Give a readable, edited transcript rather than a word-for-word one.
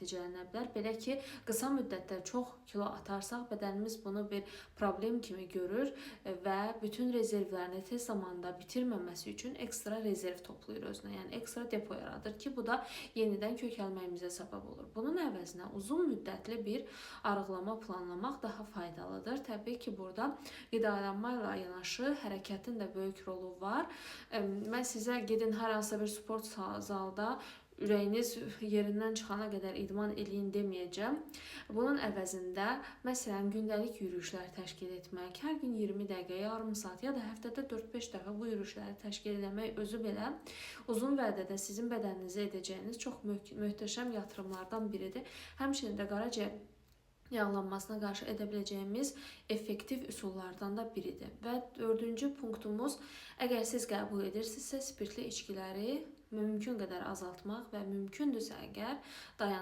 nəticələnə bilər. Belə ki, qısa müddətdə çox kilo atarsaq, bədənimiz bunu bir problem kimi görür və bütün rezervlərini tez zamanda bitirməməsi üçün ekstra rezerv toplayır özünə. Yəni ekstra depo yaradır ki, bu da yenidən kökəlməyimizə səbəb olur. Bunun əvəzinə uzun müddətli bir arıqlama planlamaq daha faydalıdır. Təbii ki, burada qidalanma ilə yanaşı hərəkətin də böyük rolu var. Mən sizə gedin hər hansısa bir sport zalda ürəyiniz yerindən çıxana qədər idman eləyin deməyəcəm. Bunun əvəzində, məsələn, gündəlik yürüyüşlər təşkil etmək, hər gün 20 dəqiqə, yarım saat ya da həftədə 4-5 dəfə bu yürüyüşləri təşkil etmək özü belə uzun vədədə sizin bədəninizə edəcəyiniz çox möhtəşəm yatırımlardan biridir. Həmçinin də qaraciyər yağlanmasına qarşı edə biləcəyimiz effektiv üsullardan da biridir. Və 4-cü punktumuz, əgər siz qəbul edirsinizsə, spirtli içkiləri mümkün qədər azaltmaq və mümkündürsə əgər dayandırmaq.